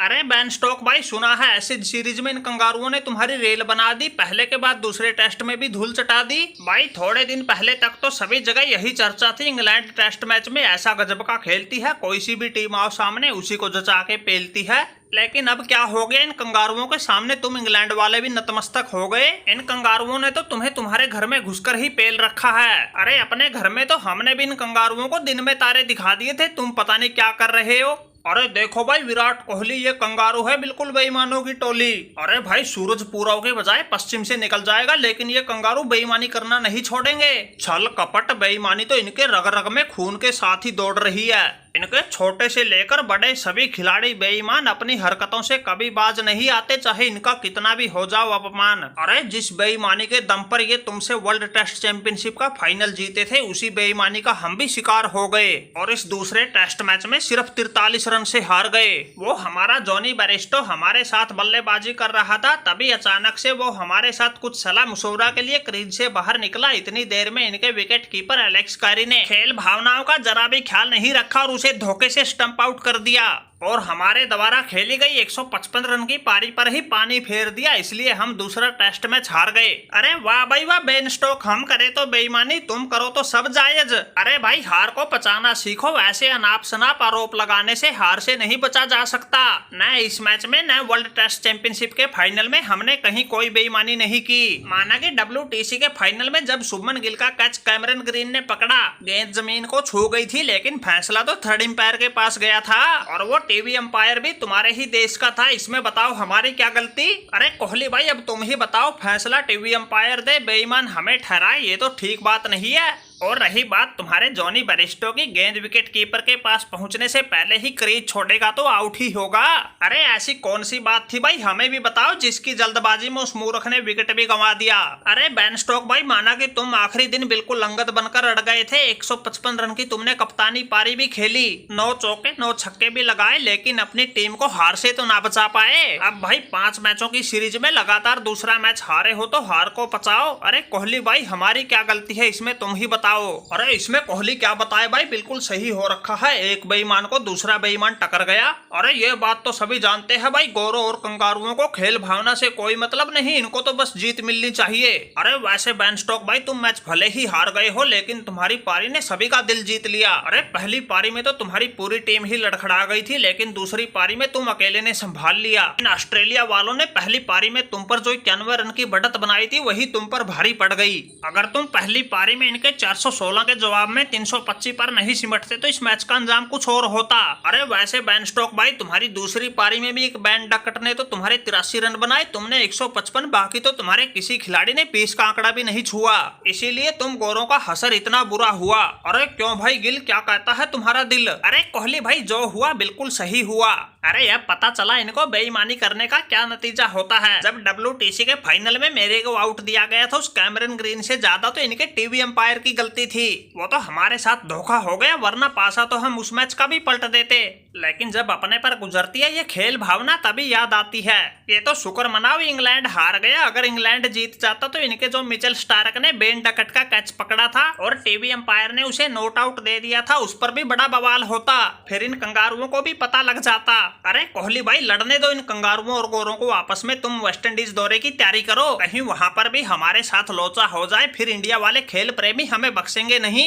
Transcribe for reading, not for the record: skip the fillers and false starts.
अरे ban stock भाई, सुना है ऐसे सीरीज में इन कंगारुओं ने तुम्हारी रेल बना दी, पहले के बाद दूसरे टेस्ट में भी धूल चटा दी। भाई थोड़े दिन पहले तक तो सभी जगह यही चर्चा थी, इंग्लैंड टेस्ट मैच में ऐसा गजब का खेलती है, कोई सी भी टीम आओ सामने उसी को जचा के पेलती है। लेकिन अब क्या हो गया, इन कंगारुओं के सामने तुम इंग्लैंड वाले भी नतमस्तक हो गए। इन कंगारुओं ने तो तुम्हें तुम्हारे घर में घुसकर ही पेल रखा है। अरे अपने घर में तो हमने भी इन कंगारुओं को दिन में तारे दिखा दिए थे, तुम पता नहीं क्या कर रहे हो। अरे देखो भाई, विराट कोहली ये कंगारू है, बिल्कुल बेईमानों की टोली। अरे भाई सूरज पूरब के बजाय पश्चिम से निकल जाएगा, लेकिन ये कंगारू बेईमानी करना नहीं छोड़ेंगे। छल कपट बेईमानी तो इनके रग रग में खून के साथ ही दौड़ रही है। इनके छोटे से लेकर बड़े सभी खिलाड़ी बेईमान, अपनी हरकतों से कभी बाज नहीं आते, चाहे इनका कितना भी हो जाओ अपमान। अरे जिस बेईमानी के दम पर ये तुमसे वर्ल्ड टेस्ट चैंपियनशिप का फाइनल जीते थे, उसी बेईमानी का हम भी शिकार हो गए और इस दूसरे टेस्ट मैच में सिर्फ 43 रन से हार गए। वो हमारा जॉनी बेरिस्टो हमारे साथ बल्लेबाजी कर रहा था, तभी अचानक से वो हमारे साथ कुछ सलाह मशवरा के लिए क्रीज से बाहर निकला। इतनी देर में इनके विकेट कीपर एलेक्स कैरी ने खेल भावनाओं का जरा भी ख्याल नहीं रखा और उसे धोखे से स्टंप आउट कर दिया और हमारे द्वारा खेली गई 155 रन की पारी पर ही पानी फेर दिया, इसलिए हम दूसरा टेस्ट मैच हार गए। अरे वाह भाई वाह बेन स्टोक, हम करे तो बेईमानी, तुम करो तो सब जायज। अरे भाई हार को पचाना सीखो, ऐसे अनाप शनाप आरोप लगाने से हार से नहीं बचा जा सकता। न इस मैच में न वर्ल्ड टेस्ट चैंपियनशिप के फाइनल में हमने कहीं कोई बेईमानी नहीं की। माना कि WTC के फाइनल में जब शुभमन गिल का कैच कैमरन ग्रीन ने पकड़ा, गेंद जमीन को छू गई थी, लेकिन फैसला तो थर्ड अंपायर के पास गया था और वो टीवी अंपायर भी तुम्हारे ही देश का था। इसमें बताओ हमारी क्या गलती। अरे कोहली भाई अब तुम ही बताओ, फैसला टीवी अंपायर दे, बेईमान हमें ठहराए, ये तो ठीक बात नहीं है। और रही बात तुम्हारे जॉनी बेरिस्टो की, गेंद विकेट कीपर के पास पहुंचने से पहले ही क्रीज छोड़ेगा तो आउट ही होगा। अरे ऐसी कौन सी बात थी भाई, हमें भी बताओ, जिसकी जल्दबाजी में उस मूर्ख ने विकेट भी गंवा दिया। अरे बैन स्टोक भाई, माना कि तुम आखिरी दिन बिल्कुल अंगद बनकर अड़ गए थे, 155 रन की तुमने कप्तानी पारी भी खेली, 9 चौके 9 छक्के भी लगाए, लेकिन अपनी टीम को हार से तो ना बचा पाए। अब भाई 5 मैचों की सीरीज में लगातार दूसरा मैच हारे हो तो हार को पचाओ। अरे कोहली भाई हमारी क्या गलती है, इसमें तुम ही बताओ। अरे इसमें कोहली क्या बताए भाई, बिल्कुल सही हो रखा है, एक बेईमान को दूसरा बेईमान टकर गया। अरे ये बात तो सभी जानते हैं भाई, गोरों और कंगारुओं को खेल भावना से कोई मतलब नहीं, इनको तो बस जीत मिलनी चाहिए। अरे वैसे बैन स्टोक भाई, तुम मैच भले ही हार गए हो, लेकिन तुम्हारी पारी ने सभी का दिल जीत लिया। अरे पहली पारी में तो तुम्हारी पूरी टीम ही लड़खड़ा गई थी, लेकिन दूसरी पारी में तुम अकेले ने संभाल लिया। इन ऑस्ट्रेलिया वालों ने पहली पारी में तुम पर जो 91 रन की बढ़त बनाई थी, वही तुम पर भारी पड़ गई। अगर तुम पहली पारी में इनके 416 के जवाब में 325 पर नहीं सिमटते तो इस मैच का अंजाम कुछ और होता। अरे वैसे बैन स्टोक भाई, तुम्हारी दूसरी पारी में भी एक बैन डकट ने तो तुम्हारे 83 रन बनाए, तुमने 155, बाकी तो तुम्हारे किसी खिलाड़ी ने 20 का आंकड़ा भी नहीं छुआ, इसीलिए तुम गोरों का हसर इतना बुरा हुआ। अरे क्यों भाई गिल, क्या कहता है तुम्हारा दिल? अरे कोहली भाई, जो हुआ बिल्कुल सही हुआ। अरे अब पता चला इनको बेईमानी करने का क्या नतीजा होता है। जब WTC के फाइनल में मेरे को आउट दिया गया था उस कैमरन ग्रीन से ज्यादा तो इनके टीवी अंपायर की गलती थी, वो तो हमारे साथ धोखा हो गया, वरना पासा तो हम उस मैच का भी पलट देते। लेकिन जब अपने पर गुजरती है ये खेल भावना, तभी याद आती है। ये तो शुक्र मनाओ इंग्लैंड हार गया, अगर इंग्लैंड जीत जाता तो इनके जो मिचेल स्टार्क ने बेन डकट का कैच पकड़ा था और टीवी अंपायर ने उसे नॉट आउट दे दिया था, उस पर भी बड़ा बवाल होता, फिर इन कंगारुओं को भी पता लग जाता। अरे कोहली भाई लड़ने दो इन कंगारुओं और गोरों को आपस में, तुम वेस्ट इंडीज दौरे की तैयारी करो, कहीं वहां पर भी हमारे साथ लोचा हो जाए, फिर इंडिया वाले खेल प्रेमी हमें बख्शेंगे नहीं।